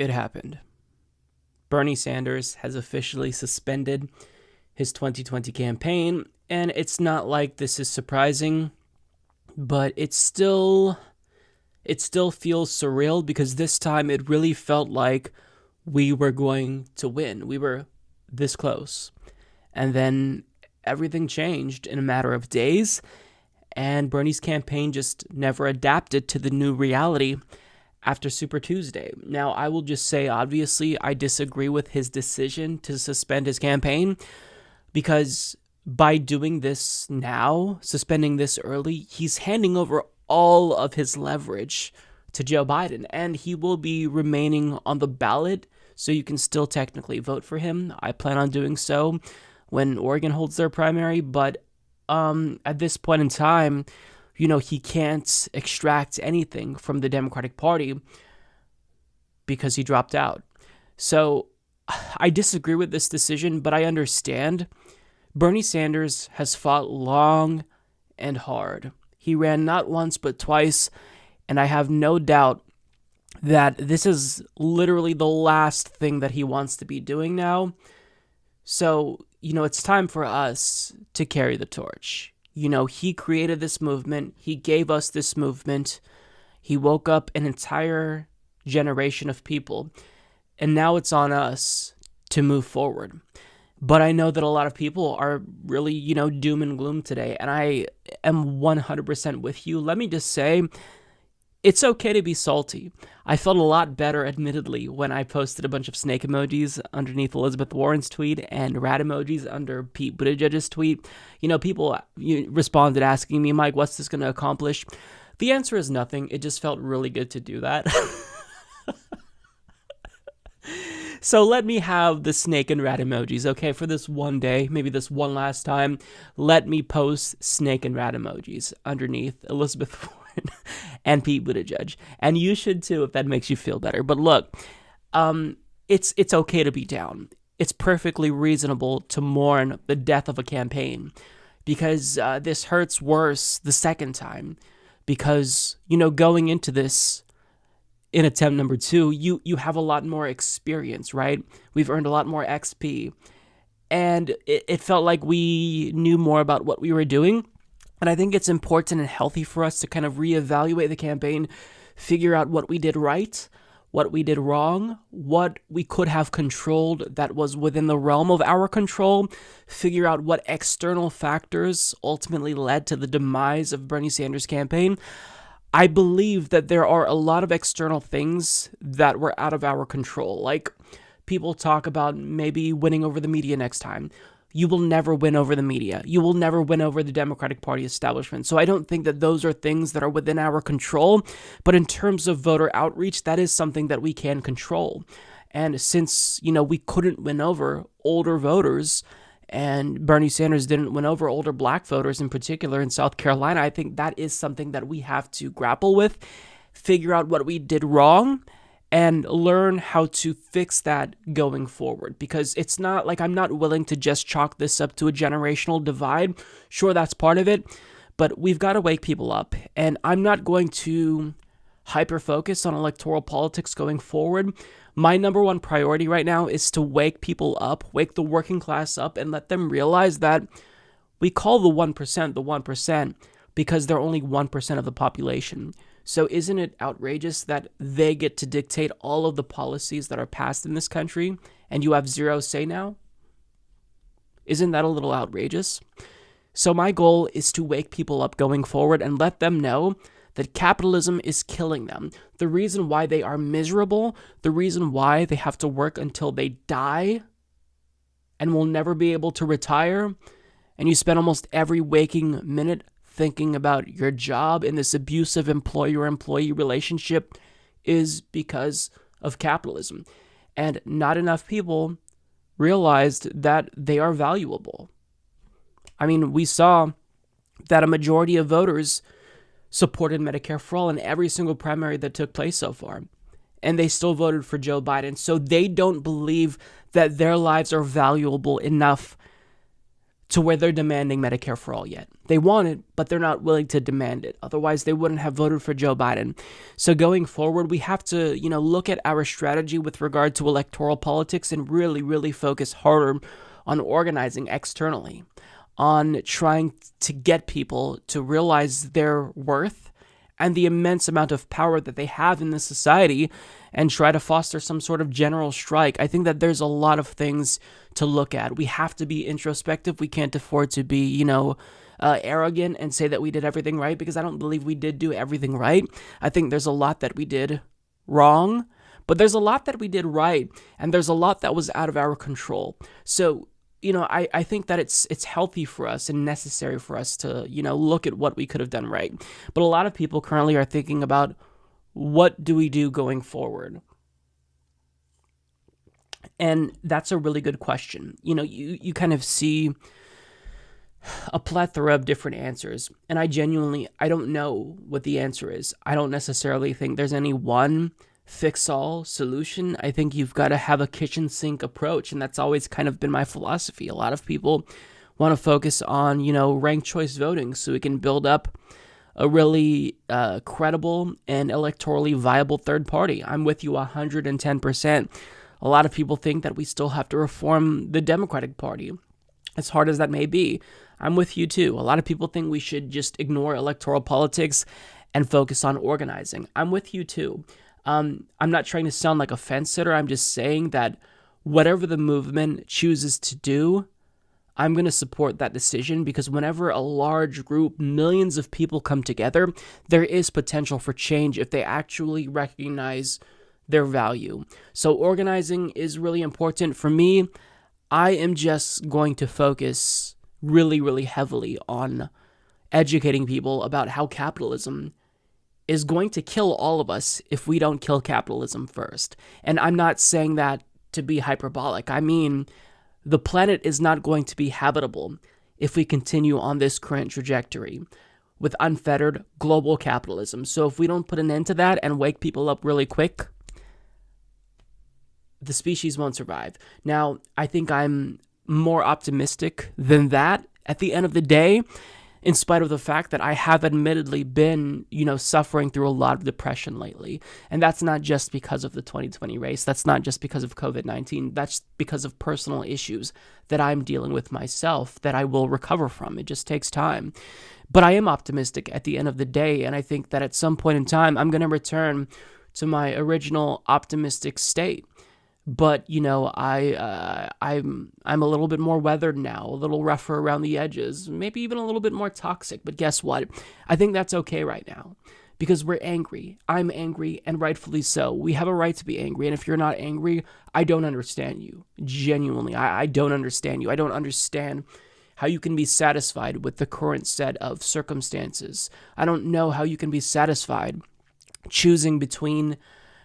It happened. Bernie Sanders has officially suspended his 2020 campaign, and it's not like this is surprising, but it still feels surreal because this time it really felt like we were going to win. We were this close. And then everything changed in a matter of days, and Bernie's campaign just never adapted to the new reality after Super Tuesday. Now, I will just say, obviously, I disagree with his decision to suspend his campaign because by doing this now, suspending this early, he's handing over all of his leverage to Joe Biden, and he will be remaining on the ballot, so you can still technically vote for him. I plan on doing so when Oregon holds their primary, but at this point in time, he can't extract anything from the Democratic Party because he dropped out. So I disagree with this decision, but I understand. Bernie Sanders has fought long and hard. He ran not once but twice, and I have no doubt that this is literally the last thing that he wants to be doing now. So, it's time for us to carry the torch. He created this movement. He gave us this movement. He woke up an entire generation of people. And now it's on us to move forward. But I know that a lot of people are really, doom and gloom today. And I am 100% with you. Let me just say, it's okay to be salty. I felt a lot better, admittedly, when I posted a bunch of snake emojis underneath Elizabeth Warren's tweet and rat emojis under Pete Buttigieg's tweet. People responded asking me, Mike, what's this going to accomplish? The answer is nothing. It just felt really good to do that. So let me have the snake and rat emojis, okay? For this one day, maybe this one last time, let me post snake and rat emojis underneath Elizabeth Warren and Pete Buttigieg. And you should too if that makes you feel better. But look, it's okay to be down. It's perfectly reasonable to mourn the death of a campaign because this hurts worse the second time. Because, going into this in attempt number 2, you have a lot more experience, right? We've earned a lot more XP. And it felt like we knew more about what we were doing. And I think it's important and healthy for us to kind of reevaluate the campaign, figure out what we did right, what we did wrong, what we could have controlled that was within the realm of our control, figure out what external factors ultimately led to the demise of Bernie Sanders' campaign. I believe that there are a lot of external things that were out of our control. Like, people talk about maybe winning over the media next time. You will never win over the media. You will never win over the Democratic Party establishment. So I don't think that those are things that are within our control. But in terms of voter outreach, that is something that we can control. And since, we couldn't win over older voters, and Bernie Sanders didn't win over older black voters in particular in South Carolina, I think that is something that we have to grapple with, figure out what we did wrong, and learn how to fix that going forward. Because it's not like I'm not willing to just chalk this up to a generational divide. Sure, that's part of it, but we've got to wake people up. And I'm not going to hyper-focus on electoral politics going forward. My number one priority right now is to wake people up, wake the working class up, and let them realize that we call the 1% because they're only 1% of the population. So isn't it outrageous that they get to dictate all of the policies that are passed in this country and you have zero say now? Isn't that a little outrageous? So my goal is to wake people up going forward and let them know that capitalism is killing them. The reason why they are miserable, the reason why they have to work until they die and will never be able to retire, and you spend almost every waking minute thinking about your job in this abusive employer-employee relationship, is because of capitalism. And not enough people realized that they are valuable. I mean, we saw that a majority of voters supported Medicare for all in every single primary that took place so far. And they still voted for Joe Biden. So they don't believe that their lives are valuable enough to where they're demanding Medicare for all yet. They want it, but they're not willing to demand it. Otherwise, they wouldn't have voted for Joe Biden. So going forward, we have to, look at our strategy with regard to electoral politics and really, really focus harder on organizing externally, on trying to get people to realize their worth and the immense amount of power that they have in this society, and try to foster some sort of general strike. I think that there's a lot of things to look at. We have to be introspective. We can't afford to be, arrogant and say that we did everything right, because I don't believe we did do everything right. I think there's a lot that we did wrong, but there's a lot that we did right, and there's a lot that was out of our control. So, I think that it's healthy for us and necessary for us to, look at what we could have done right. But a lot of people currently are thinking about, what do we do going forward? And that's a really good question. You kind of see a plethora of different answers. And I don't know what the answer is. I don't necessarily think there's any one fix-all solution. I think you've got to have a kitchen sink approach. And that's always kind of been my philosophy. A lot of people want to focus on, ranked choice voting so we can build up a really credible and electorally viable third party. I'm with you 110%. A lot of people think that we still have to reform the Democratic Party, as hard as that may be. I'm with you too. A lot of people think we should just ignore electoral politics and focus on organizing. I'm with you too. I'm not trying to sound like a fence sitter. I'm just saying that whatever the movement chooses to do, I'm going to support that decision, because whenever a large group, millions of people come together, there is potential for change if they actually recognize their value. So organizing is really important. For me, I am just going to focus really, really heavily on educating people about how capitalism is going to kill all of us if we don't kill capitalism first. And I'm not saying that to be hyperbolic. I mean, the planet is not going to be habitable if we continue on this current trajectory with unfettered global capitalism. So if we don't put an end to that and wake people up really quick, the species won't survive. Now, I think I'm more optimistic than that at the end of the day, in spite of the fact that I have admittedly been, suffering through a lot of depression lately. And that's not just because of the 2020 race. That's not just because of COVID-19. That's because of personal issues that I'm dealing with myself that I will recover from. It just takes time. But I am optimistic at the end of the day, and I think that at some point in time, I'm going to return to my original optimistic state. But, I'm a little bit more weathered now, a little rougher around the edges, maybe even a little bit more toxic. But guess what? I think that's okay right now, because we're angry. I'm angry, and rightfully so. We have a right to be angry. And if you're not angry, I don't understand you. Genuinely, I don't understand you. I don't understand how you can be satisfied with the current set of circumstances. I don't know how you can be satisfied choosing between,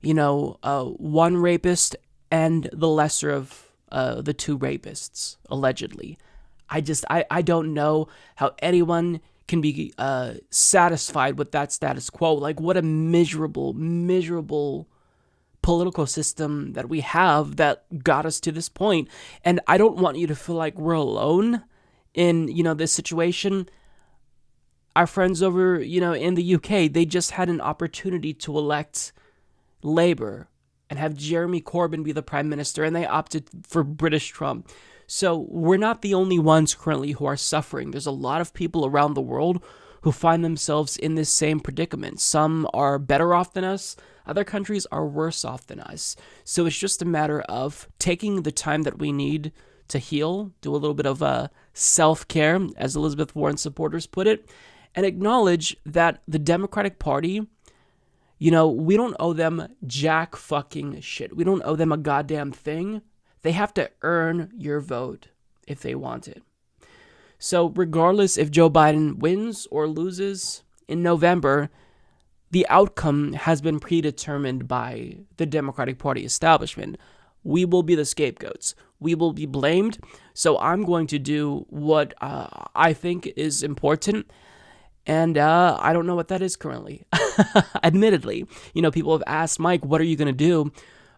one rapist and the lesser of the two rapists, allegedly. I don't know how anyone can be satisfied with that status quo. Like, what a miserable, miserable political system that we have that got us to this point. And I don't want you to feel like we're alone in, this situation. Our friends over, in the UK, they just had an opportunity to elect Labour and have Jeremy Corbyn be the Prime Minister, and they opted for British Trump. So we're not the only ones currently who are suffering. There's a lot of people around the world who find themselves in this same predicament. Some are better off than us. Other countries are worse off than us. So it's just a matter of taking the time that we need to heal, do a little bit of self-care, as Elizabeth Warren supporters put it, and acknowledge that the Democratic Party, we don't owe them jack fucking shit. We don't owe them a goddamn thing. They have to earn your vote if they want it. So regardless if Joe Biden wins or loses in November, the outcome has been predetermined by the Democratic Party establishment. We will be the scapegoats. We will be blamed. So I'm going to do what I think is important. And I don't know what that is currently. Admittedly, people have asked, Mike, what are you going to do?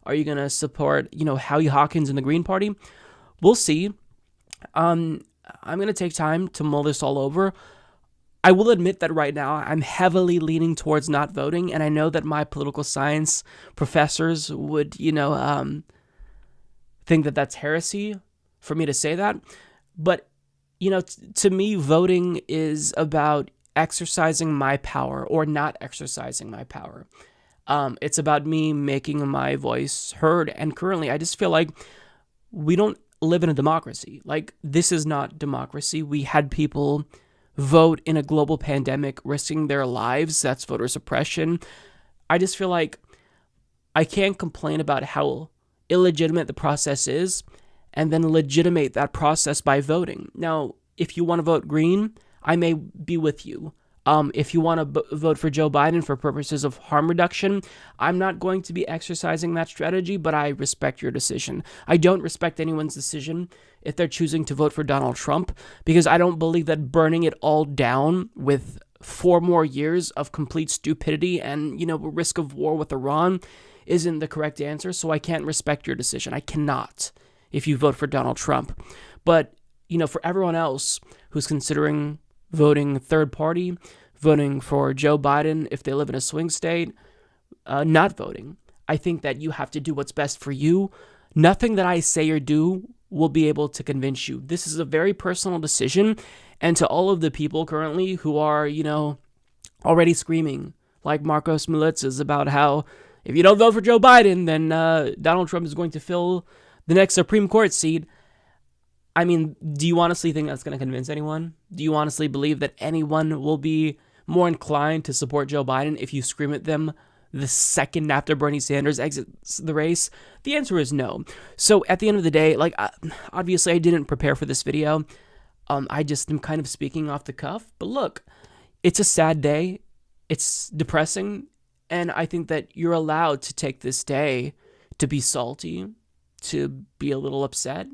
Are you going to support, Howie Hawkins and the Green Party? We'll see. I'm going to take time to mull this all over. I will admit that right now I'm heavily leaning towards not voting, and I know that my political science professors would, think that that's heresy for me to say that. But, to me, voting is about exercising my power or not exercising my power. It's about me making my voice heard. And currently, I just feel like we don't live in a democracy. Like, this is not democracy. We had people vote in a global pandemic, risking their lives. That's voter suppression. I just feel like I can't complain about how illegitimate the process is and then legitimate that process by voting. Now, if you want to vote green, I may be with you. If you want to vote for Joe Biden for purposes of harm reduction, I'm not going to be exercising that strategy, but I respect your decision. I don't respect anyone's decision if they're choosing to vote for Donald Trump, because I don't believe that burning it all down with 4 more years of complete stupidity and, risk of war with Iran isn't the correct answer, so I can't respect your decision. I cannot if you vote for Donald Trump. But, for everyone else who's considering voting third party, voting for Joe Biden if they live in a swing state, not voting, I think that you have to do what's best for you. Nothing that I say or do will be able to convince you. This is a very personal decision. And to all of the people currently who are, already screaming like Marcos Militzes about how if you don't vote for Joe Biden, then Donald Trump is going to fill the next Supreme Court seat. I mean, do you honestly think that's going to convince anyone? Do you honestly believe that anyone will be more inclined to support Joe Biden if you scream at them the second after Bernie Sanders exits the race? The answer is no. So at the end of the day, obviously I didn't prepare for this video. I just am kind of speaking off the cuff. But look, it's a sad day. It's depressing. And I think that you're allowed to take this day to be salty, to be a little upset.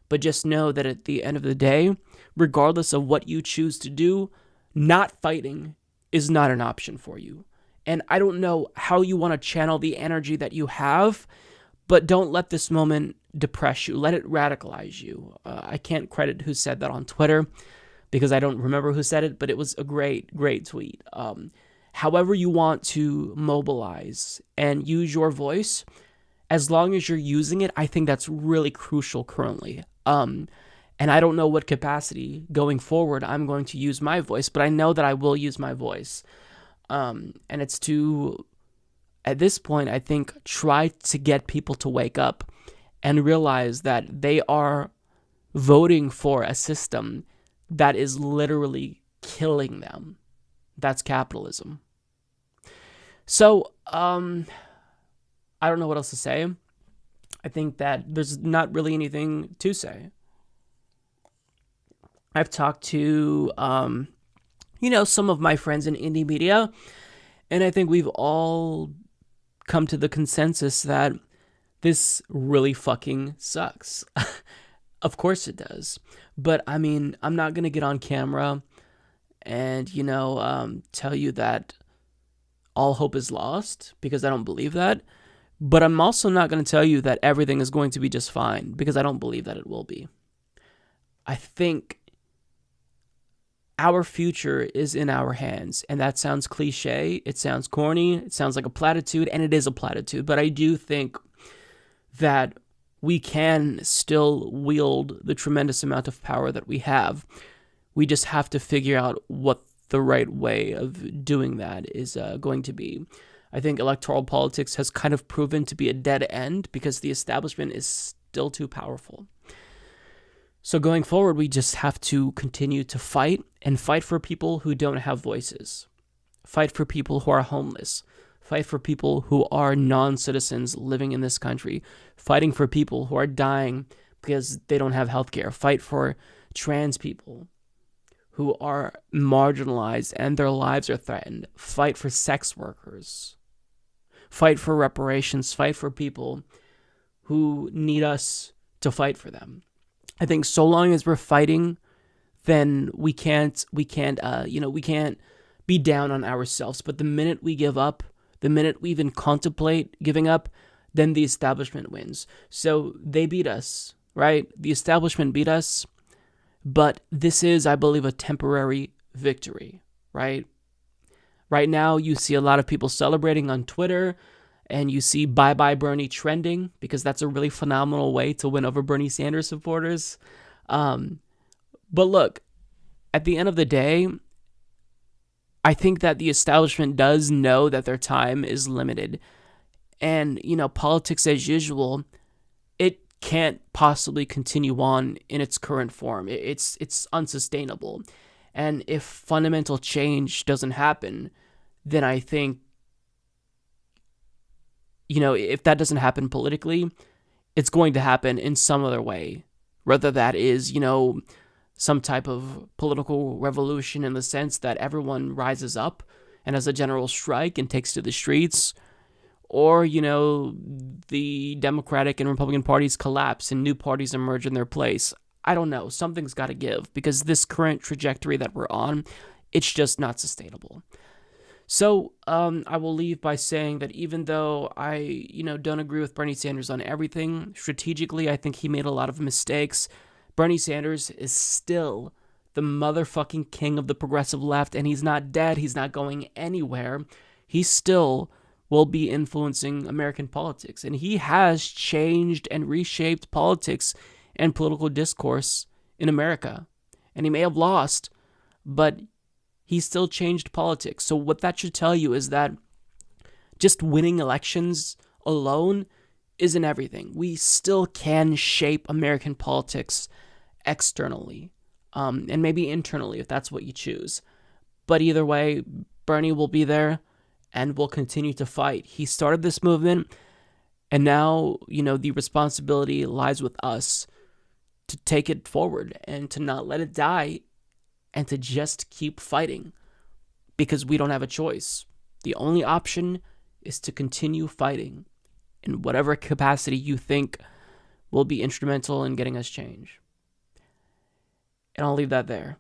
But just know that at the end of the day, regardless of what you choose to do, not fighting is not an option for you. And I don't know how you want to channel the energy that you have, but don't let this moment depress you. Let it radicalize you. I can't credit who said that on Twitter because I don't remember who said it, but it was a great, great tweet. However you want to mobilize and use your voice, as long as you're using it, I think that's really crucial currently. And I don't know what capacity going forward I'm going to use my voice, but I know that I will use my voice. And it's to, at this point, I think, try to get people to wake up and realize that they are voting for a system that is literally killing them. That's capitalism. So, I don't know what else to say. I think that there's not really anything to say. I've talked to, some of my friends in indie media, and I think we've all come to the consensus that this really fucking sucks. Of course it does. But, I mean, I'm not going to get on camera and, tell you that all hope is lost, because I don't believe that. But I'm also not going to tell you that everything is going to be just fine, because I don't believe that it will be. I think our future is in our hands, and that sounds cliche, it sounds corny, it sounds like a platitude, and it is a platitude, but I do think that we can still wield the tremendous amount of power that we have. We just have to figure out what the right way of doing that is going to be. I think electoral politics has kind of proven to be a dead end because the establishment is still too powerful. So going forward, we just have to continue to fight, and fight for people who don't have voices. Fight for people who are homeless. Fight for people who are non-citizens living in this country. Fighting for people who are dying because they don't have healthcare. Fight for trans people who are marginalized and their lives are threatened. Fight for sex workers. Fight for reparations. Fight for people who need us to fight for them. I think so long as we're fighting, then we can't be down on ourselves. But the minute we give up, the minute we even contemplate giving up, then the establishment wins. So they beat us, right? The establishment beat us, But this is, I believe, a temporary victory, right? Right now, you see a lot of people celebrating on Twitter, and you see Bye Bye Bernie trending, because that's a really phenomenal way to win over Bernie Sanders supporters. But look, at the end of the day, I think that the establishment does know that their time is limited. And, politics as usual, it can't possibly continue on in its current form. It's unsustainable. And if fundamental change doesn't happen, then I think, if that doesn't happen politically, it's going to happen in some other way. Whether that is, some type of political revolution in the sense that everyone rises up and has a general strike and takes to the streets, or, the Democratic and Republican parties collapse and new parties emerge in their place. I don't know. Something's got to give, because this current trajectory that we're on, it's just not sustainable. So I will leave by saying that even though I, don't agree with Bernie Sanders on everything, strategically, I think he made a lot of mistakes. Bernie Sanders is still the motherfucking king of the progressive left, and he's not dead. He's not going anywhere. He still will be influencing American politics, and he has changed and reshaped politics and political discourse in America. And he may have lost, but he still changed politics. So what that should tell you is that just winning elections alone isn't everything. We still can shape American politics externally, and maybe internally if that's what you choose. But either way, Bernie will be there and will continue to fight. He started this movement, and now, the responsibility lies with us to take it forward and to not let it die, and to just keep fighting, because we don't have a choice. The only option is to continue fighting in whatever capacity you think will be instrumental in getting us change. And I'll leave that there.